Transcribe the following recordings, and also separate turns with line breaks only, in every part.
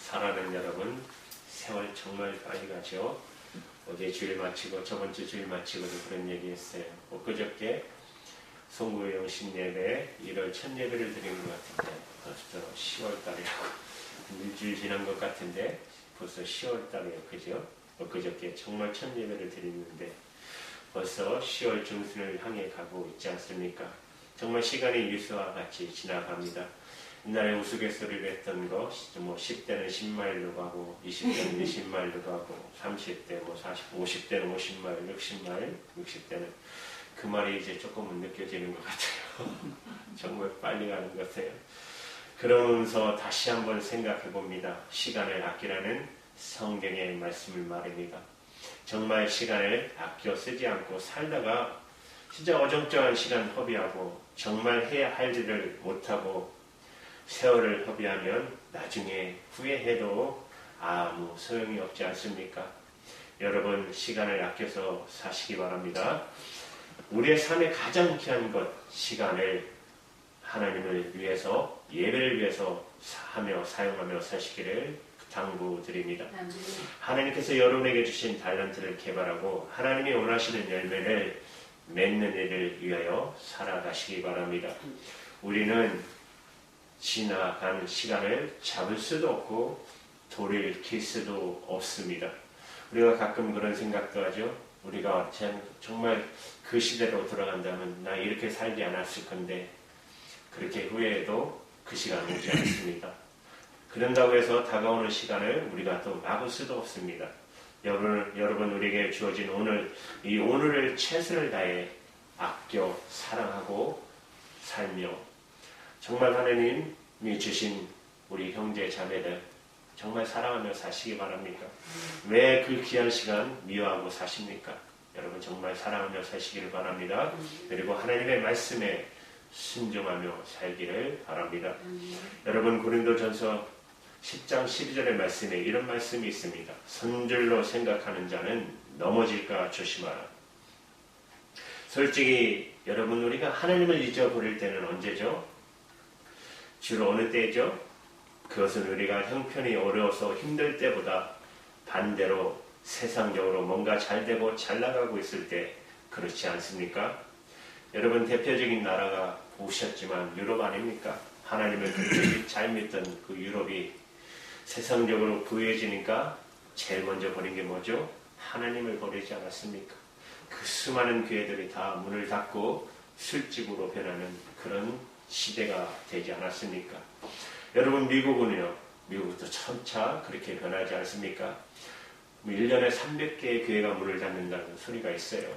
살아가는 여러분, 세월 정말 빨리 가죠. 어제 주일 마치고 저번 주 주일 마치고도 그런 얘기했어요. 엊그저께 송구의 영신 예배 1월 첫 예배를 드리는 것 같은데 벌써 10월 달이라고 일주일 지난 것 같은데 벌써 10월 달이에요. 그죠? 엊그저께 정말 첫 예배를 드리는데 벌써 10월 중순을 향해 가고 있지 않습니까? 정말 시간이 유수와 같이 지나갑니다. 옛날에 우스갯소리를 했던 거, 10대는 10마일로 가고, 20대는 20마일로 가고, 30대, 40, 50대는 50마일, 60마일, 60대는 그 말이 이제 조금은 느껴지는 것 같아요. 정말 빨리 가는 것 같아요. 그러면서 다시 한번 생각해 봅니다. 시간을 아끼라는 성경의 말씀을 말입니다. 정말 시간을 아껴 쓰지 않고 살다가 진짜 어정쩡한 시간 허비하고 정말 해야 할 일을 못하고 세월을 허비하면 나중에 후회해도 아무 소용이 없지 않습니까? 여러분 시간을 아껴서 사시기 바랍니다. 우리의 삶의 가장 귀한 것, 시간을 하나님을 위해서 예배를 위해서 사용하며 사시기를 당부드립니다. 하나님께서 여러분에게 주신 달란트를 개발하고 하나님이 원하시는 열매를 맺는 일을 위하여 살아가시기 바랍니다. 우리는 지나간 시간을 잡을 수도 없고 돌이킬 수도 없습니다. 우리가 가끔 그런 생각도 하죠. 우리가 정말 그 시대로 돌아간다면 나 이렇게 살지 않았을 건데 그렇게 후회해도 그 시간 오지 않습니다. 그런다고 해서 다가오는 시간을 우리가 또 막을 수도 없습니다. 여러분 우리에게 주어진 이 오늘을 최선을 다해 아껴 사랑하고 살며 정말 하나님이 주신 우리 형제 자매들 정말 사랑하며 사시기 바랍니다. 왜 그 귀한 시간 미워하고 사십니까? 여러분 정말 사랑하며 사시기를 바랍니다. 그리고 하나님의 말씀에 순종하며 살기를 바랍니다. 여러분 고린도전서 10장 12절의 말씀에 이런 말씀이 있습니다. 선줄로 생각하는 자는 넘어질까 조심하라. 솔직히 여러분 우리가 하나님을 잊어버릴 때는 언제죠? 주로 어느 때죠? 그것은 우리가 형편이 어려워서 힘들 때보다 반대로 세상적으로 뭔가 잘되고 잘나가고 있을 때 그렇지 않습니까? 여러분 대표적인 나라가 보셨지만 유럽 아닙니까? 하나님을 그렇게 잘 믿던 그 유럽이 세상적으로 부유해지니까 제일 먼저 버린 게 뭐죠? 하나님을 버리지 않았습니까? 그 수많은 교회들이 다 문을 닫고 술집으로 변하는 그런 시대가 되지 않았습니까? 여러분 미국은요. 미국도 점차 그렇게 변하지 않습니까? 1년에 300개의 교회가 문을 닫는다는 소리가 있어요.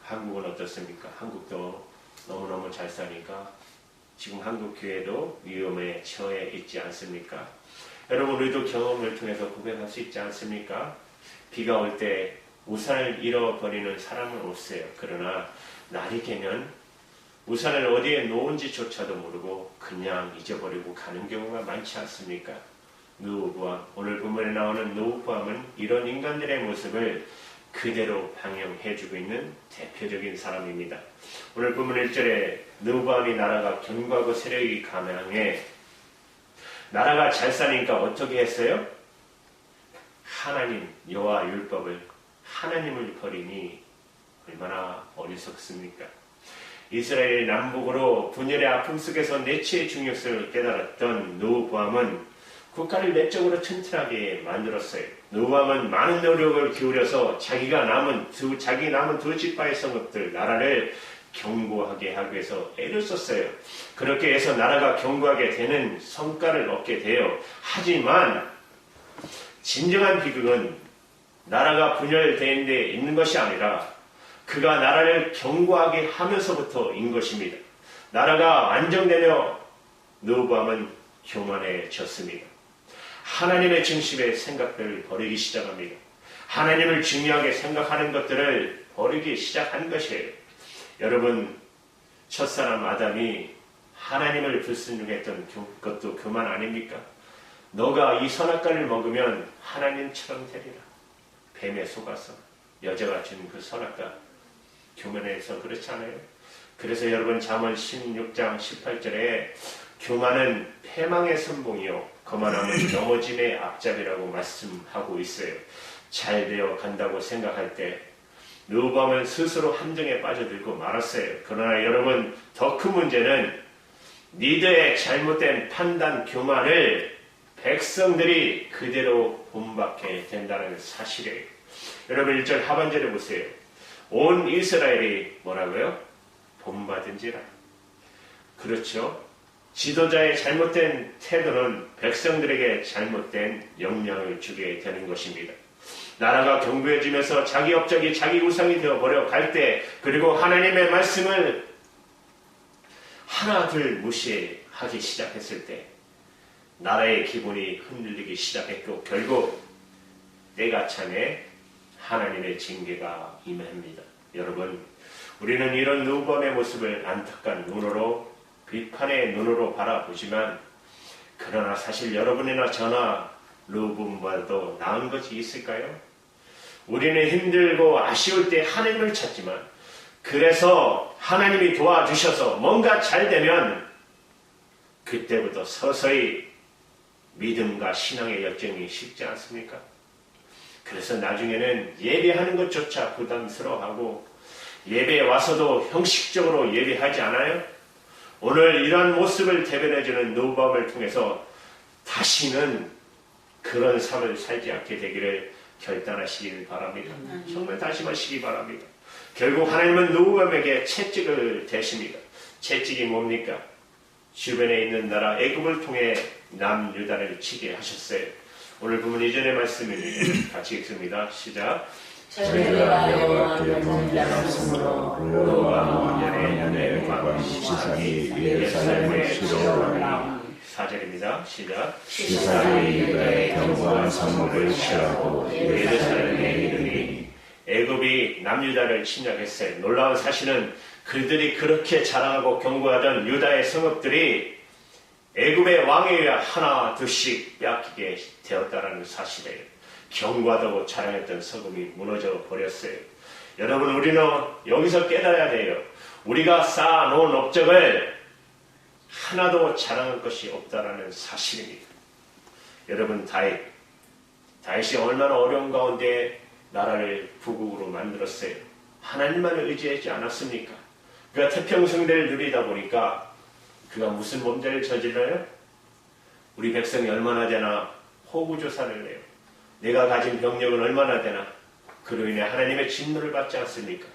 한국은 어떻습니까? 한국도 너무너무 잘 사니까 지금 한국 교회도 위험에 처해 있지 않습니까? 여러분 우리도 경험을 통해서 고백할 수 있지 않습니까? 비가 올 때 우산을 잃어버리는 사람은 없어요. 그러나 날이 개면 우산을 어디에 놓은지조차도 모르고 그냥 잊어버리고 가는 경우가 많지 않습니까? 누구보암, 오늘 본문에 나오는 누구보암은 이런 인간들의 모습을 그대로 방영해주고 있는 대표적인 사람입니다. 오늘 본문 1절에 누구보암이 나라가 견고하고 세력이 감양해 나라가 잘 사니까 어떻게 했어요? 하나님, 여호와 율법을 하나님을 버리니 얼마나 어리석습니까? 이스라엘이 남북으로 분열의 아픔 속에서 내치의 중요성을 깨달았던 르호보암은 국가를 내적으로 튼튼하게 만들었어요. 르호보암은 많은 노력을 기울여서 자기 남은 두 지파의 성읍들 나라를 견고하게 하기 위해서 애를 썼어요. 그렇게 해서 나라가 견고하게 되는 성과를 얻게 돼요. 하지만 진정한 비극은 나라가 분열된 데 있는 것이 아니라 그가 나라를 견고하게 하면서부터인 것입니다. 나라가 안정되며 르호보암은 교만해졌습니다. 하나님의 중심의 생각들을 버리기 시작합니다. 하나님을 중요하게 생각하는 것들을 버리기 시작한 것이에요. 여러분 첫사람 아담이 하나님을 불순종했던 것도 교만 아닙니까? 너가 이 선악과를 먹으면 하나님처럼 되리라. 뱀에 속아서 여자가 준 그 선악과 교만해서 그렇지 않아요? 그래서 여러분 잠언 16장 18절에 교만은 패망의 선봉이요 거만함은 넘어짐의 앞잡이라고 말씀하고 있어요. 잘 되어 간다고 생각할 때 르호보암은 스스로 함정에 빠져들고 말았어요. 그러나 여러분, 더 큰 문제는 리더의 잘못된 판단 교만을 백성들이 그대로 본받게 된다는 사실이에요. 여러분 1절 하반절에 보세요. 온 이스라엘이 뭐라고요? 본받은지라. 그렇죠. 지도자의 잘못된 태도는 백성들에게 잘못된 영향을 주게 되는 것입니다. 나라가 견고해지면서 자기 업적이 자기 우상이 되어버려 갈 때, 그리고 하나님의 말씀을 하나둘 무시하기 시작했을 때 나라의 기본이 흔들리기 시작했고 결국 때가 차매 하나님의 징계가 임합니다. 여러분, 우리는 이런 르호보암의 모습을 안타까운 눈으로, 비판의 눈으로 바라보지만, 그러나 사실 여러분이나 저나 르호보암보다도 나은 것이 있을까요? 우리는 힘들고 아쉬울 때 하나님을 찾지만, 그래서 하나님이 도와주셔서 뭔가 잘 되면 그때부터 서서히 믿음과 신앙의 열정이 식지 않습니까? 그래서 나중에는 예배하는 것조차 부담스러워하고 예배에 와서도 형식적으로 예배하지 않아요? 오늘 이런 모습을 대변해주는 르호보암을 통해서 다시는 그런 삶을 살지 않게 되기를 결단하시길 바랍니다. 정말 다짐하시기 바랍니다. 결국 하나님은 르호보암에게 채찍을 대십니다. 채찍이 뭡니까? 주변에 있는 나라 애굽을 통해 남유다를 치게 하셨어요. 오늘 보면 이전의 말씀입니다. 같이 읽습니다. 시작.
저희가 여호와께 범죄하였으므로 르호보암 왕년에 애굽 시삭이 예루살렘을 수려하니
4절입니다. 시작.
시삭이 유다의 견고한 성읍을 취하고 예루살렘에 이르니.
애굽이 남유다를 침략했어요. 놀라운 사실은 그들이 그렇게 자랑하고 견고하던 유다의 성읍들이 애굽의 왕에 의해 하나 둘씩 빼앗기게 되었다는 사실이에요. 견고하다고 자랑했던 성읍이 무너져 버렸어요. 여러분, 우리는 여기서 깨달아야 돼요. 우리가 쌓아놓은 업적을 하나도 자랑할 것이 없다라는 사실입니다. 여러분, 다윗이 얼마나 어려운 가운데 나라를 부국으로 만들었어요. 하나님만을 의지하지 않았습니까? 그가 태평성대를 누리다 보니까 그가 무슨 범죄를 저질러요? 우리 백성이 얼마나 되나 호구조사를 해요. 내가 가진 병력은 얼마나 되나? 그로 인해 하나님의 진노를 받지 않습니까?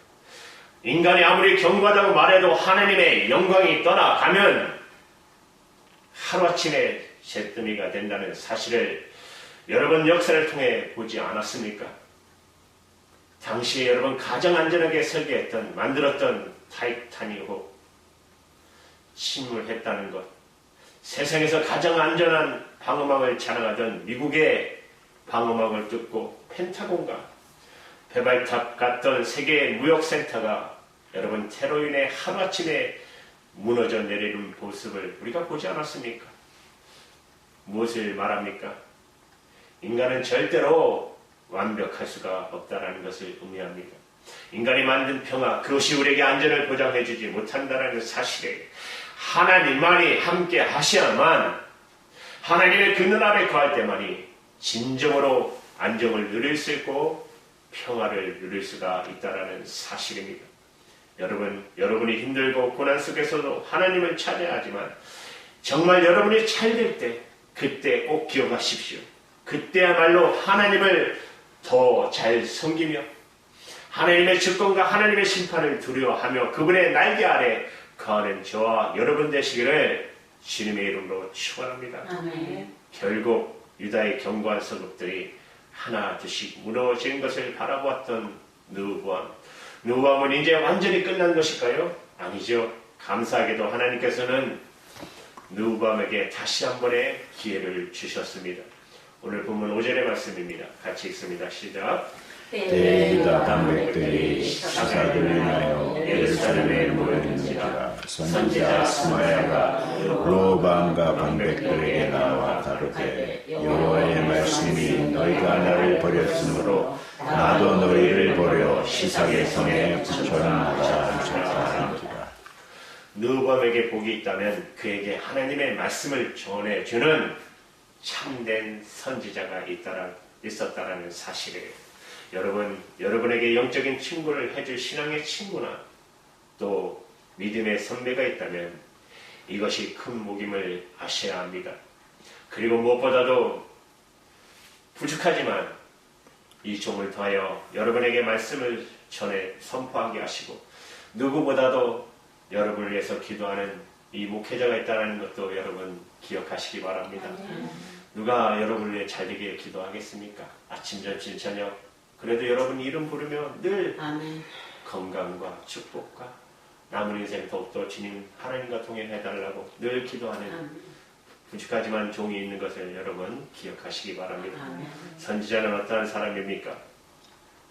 인간이 아무리 견고하다고 말해도 하나님의 영광이 떠나가면 하루아침에 잿더미가 된다는 사실을 여러분 역사를 통해 보지 않았습니까? 당시에 여러분 가장 안전하게 설계했던, 만들었던 타이타닉호 침몰했다는 것, 세상에서 가장 안전한 방어막을 자랑하던 미국의 방어막을 뚫고 펜타곤과 배발탑 같던 세계의 무역센터가 여러분 테러로 인해 하루아침에 무너져 내리는 모습을 우리가 보지 않았습니까? 무엇을 말합니까? 인간은 절대로 완벽할 수가 없다는 것을 의미합니다. 인간이 만든 평화, 그것이 우리에게 안전을 보장해주지 못한다는 사실에 하나님만이 함께 하셔야만, 하나님의 그늘 아래 거할 때만이 진정으로 안정을 누릴 수 있고 평화를 누릴 수가 있다는 사실입니다. 여러분이 힘들고 고난 속에서도 하나님을 찾아야 하지만 정말 여러분이 잘 될 때, 그때 꼭 기억하십시오. 그때야말로 하나님을 더 잘 섬기며 하나님의 주권과 하나님의 심판을 두려워하며 그분의 날개 아래 거하는 저와 여러분 되시기를 주님의 이름으로 축원합니다.
아멘.
결국 유다의 견고한 성읍들이 하나 둘씩 무너지는 것을 바라보았던 르호보암은 이제 완전히 끝난 것일까요? 아니죠. 감사하게도 하나님께서는 르호보암에게 다시 한 번의 기회를 주셨습니다. 오늘 본문 5절의 말씀입니다. 같이 읽습니다. 시작.
때에 유다 방백들이 시삭을 인하여 예루살렘에 모였는지라. 선지자 스마야가 르호보암과 방백들에게 나와 가로되 여호와의 말씀이 너희가 나를 버렸으므로 나도 너희를 버려 시삭의 성에 붙여놔라 하셨다.
르호보암에게 복이 있다면 그에게 하나님의 말씀을 전해주는 참된 선지자가 있었다라는 사실이에요. 여러분, 여러분에게 영적인 친구를 해줄 신앙의 친구나 또 믿음의 선배가 있다면 이것이 큰 복임을 아셔야 합니다. 그리고 무엇보다도 부족하지만 이 종을 통하여 여러분에게 말씀을 전해 선포하게 하시고 누구보다도 여러분을 위해서 기도하는 이 목회자가 있다는 것도 여러분 기억하시기 바랍니다. 누가 여러분을 위해 잘 되게 기도하겠습니까? 아침, 점심, 저녁. 그래도 여러분 이름 부르며 늘 건강과 축복과 남은 인생 더욱더 주님 하나님과 동행해달라고 늘 기도하는 부족하지만 종이 있는 것을 여러분 기억하시기 바랍니다. 선지자는 어떠한 사람입니까?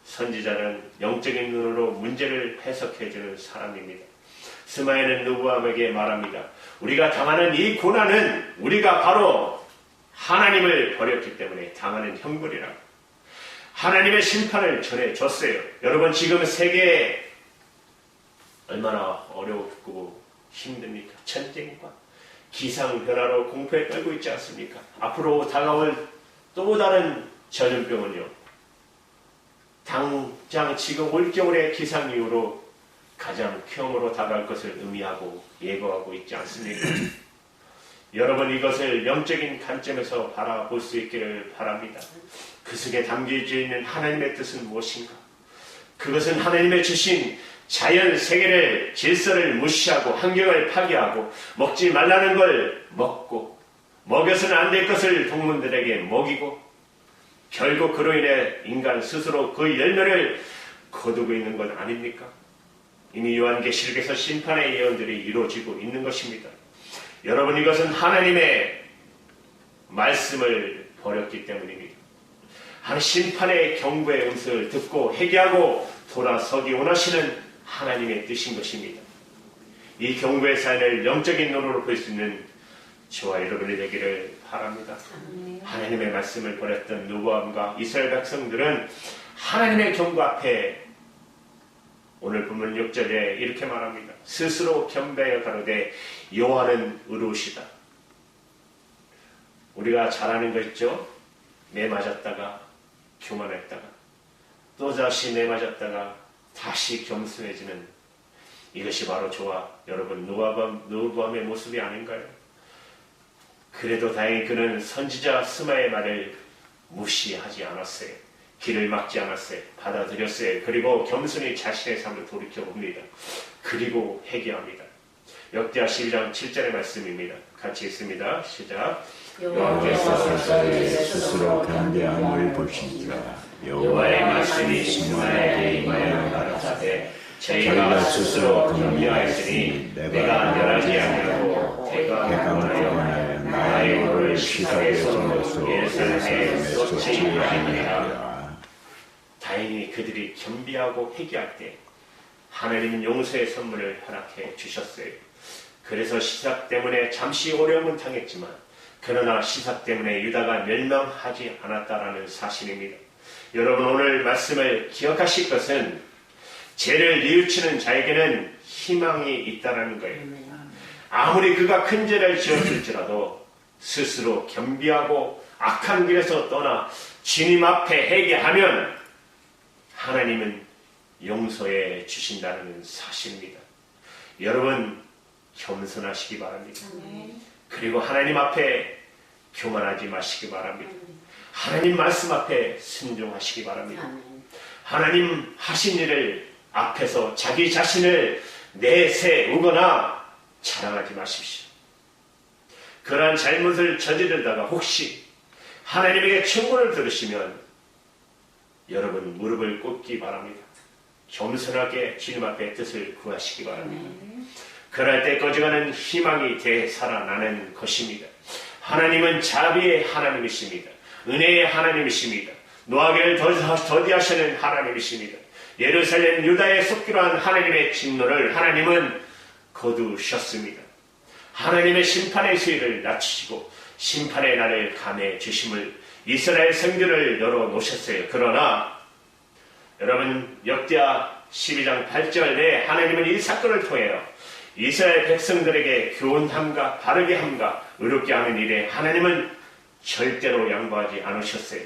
선지자는 영적인 눈으로 문제를 해석해주는 사람입니다. 스마야는 르호보암에게 말합니다. 우리가 당하는 이 고난은 우리가 바로 하나님을 버렸기 때문에 당하는 형벌이라고. 하나님의 심판을 전해줬어요. 여러분 지금 세계에 얼마나 어렵고 힘듭니까? 전쟁과 기상변화로 공포에 떨고 있지 않습니까? 앞으로 다가올 또 다른 전염병은요. 당장 지금 올겨울의 기상이후로 가장 흉으로 다가올 것을 의미하고 예고하고 있지 않습니까? 여러분 이것을 영적인 관점에서 바라볼 수 있기를 바랍니다. 그 속에 담겨져 있는 하나님의 뜻은 무엇인가? 그것은 하나님의 주신 자연 세계를 질서를 무시하고 환경을 파괴하고 먹지 말라는 걸 먹고 먹여서는 안 될 것을 동물들에게 먹이고 결국 그로 인해 인간 스스로 그 열매를 거두고 있는 것 아닙니까? 이미 요한계시록에서 심판의 예언들이 이루어지고 있는 것입니다. 여러분 이것은 하나님의 말씀을 버렸기 때문입니다. 심판의 경고의 음성을 듣고 회개하고 돌아서기 원하시는 하나님의 뜻인 것입니다. 이 경고의 사연을 영적인 눈으로 볼 수 있는 저와 여러분이 되기를 바랍니다. 하나님의 말씀을 버렸던 르호보암과 이스라엘 백성들은 하나님의 경고 앞에 오늘 본문 6절에 이렇게 말합니다. 스스로 겸비하여 가로되 여호와는 의로우시다. 우리가 잘 아는 거 있죠? 매 맞았다가 교만했다가 또 다시 매 맞았다가 다시 겸손해지는 이것이 바로 저와 여러분 르호보암의 모습이 아닌가요? 그래도 다행히 그는 선지자 스마의 말을 무시하지 않았어요. 길을 막지 않았어요. 받아들였어요. 그리고 겸손히 자신의 삶을 돌이켜봅니다. 그리고 회개합니다. 역대하 12장 7절의 말씀입니다. 같이 읽습니다. 시작.
여호와께서 스스로 겸비함을 보신지라. 여호와의 말씀이 스마야에게 임하여 가라사대 저희가 스스로 겸비하였으니 내가 멸하지 아니하고 대강하여 나의 오를 시사에 손에서 예루살렘에 쏟지 아니하리라.
다행히 그들이 겸비하고 회개할 때 하나님은 용서의 선물을 허락해 주셨어요. 그래서 시삭 때문에 잠시 어려움은 당했지만 그러나 시삭 때문에 유다가 멸망하지 않았다라는 사실입니다. 여러분 오늘 말씀을 기억하실 것은 죄를 뉘우치는 자에게는 희망이 있다는 거예요. 아무리 그가 큰 죄를 지었을지라도 스스로 겸비하고 악한 길에서 떠나 주님 앞에 회개하면 하나님은 용서해 주신다는 사실입니다. 여러분 겸손하시기 바랍니다. 그리고 하나님 앞에 교만하지 마시기 바랍니다. 하나님 말씀 앞에 순종하시기 바랍니다. 하나님 하신 일을 앞에서 자기 자신을 내세우거나 자랑하지 마십시오. 그러한 잘못을 저지르다가 혹시 하나님에게 청구를 들으시면 여러분 무릎을 꿇기 바랍니다. 겸손하게 주님 앞에 뜻을 구하시기 바랍니다. 그럴 때 꺼져가는 희망이 되살아나는 것입니다. 하나님은 자비의 하나님이십니다. 은혜의 하나님이십니다. 노하기를 더디하시는 하나님이십니다. 예루살렘 유다에 속기로 한 하나님의 진노를 하나님은 거두셨습니다. 하나님의 심판의 수위를 낮추시고 심판의 날을 감해 주심을 이스라엘 성전을 열어놓으셨어요. 그러나 여러분 역대하 12장 8절에 하나님은 이 사건을 통하여 이스라엘 백성들에게 교훈함과 바르게 함과 의롭게 하는 일에 하나님은 절대로 양보하지 않으셨어요.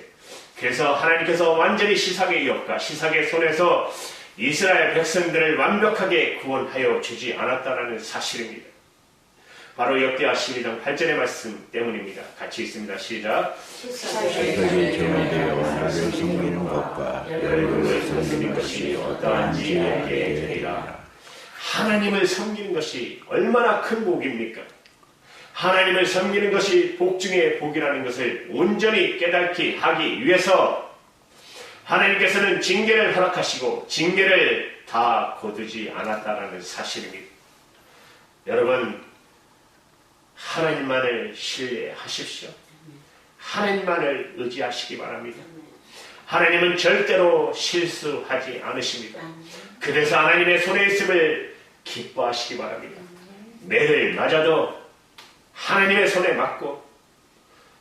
그래서 하나님께서 완전히 시삭의 역과 시삭의 손에서 이스라엘 백성들을 완벽하게 구원하여 주지 않았다는 사실입니다. 바로 역대하 12장 8절의 말씀 때문입니다. 같이 읽습니다. 시작.
시삭이 정의되어 나를 섬기는 것과 열국을 섬기는 것이 어떠한지 알게 되리라.
하나님을 섬기는 것이 얼마나 큰 복입니까? 하나님을 섬기는 것이 복 중에 복이라는 것을 온전히 깨닫게 하기 위해서 하나님께서는 징계를 허락하시고 징계를 다 거두지 않았다는 사실입니다. 여러분, 하나님만을 신뢰하십시오. 하나님만을 의지하시기 바랍니다. 하나님은 절대로 실수하지 않으십니다. 그래서 하나님의 손에 있음을 기뻐하시기 바랍니다. 매를 맞아도 하나님의 손에 맞고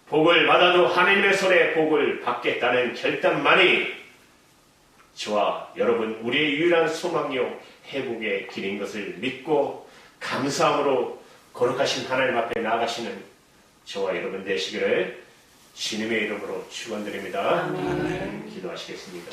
복을 받아도 하나님의 손에 복을 받겠다는 결단만이 저와 여러분 우리의 유일한 소망이요 회복의 길인 것을 믿고 감사함으로 거룩하신 하나님 앞에 나아가시는 저와 여러분 되시기를 주님의 이름으로 축원드립니다. 기도하시겠습니다.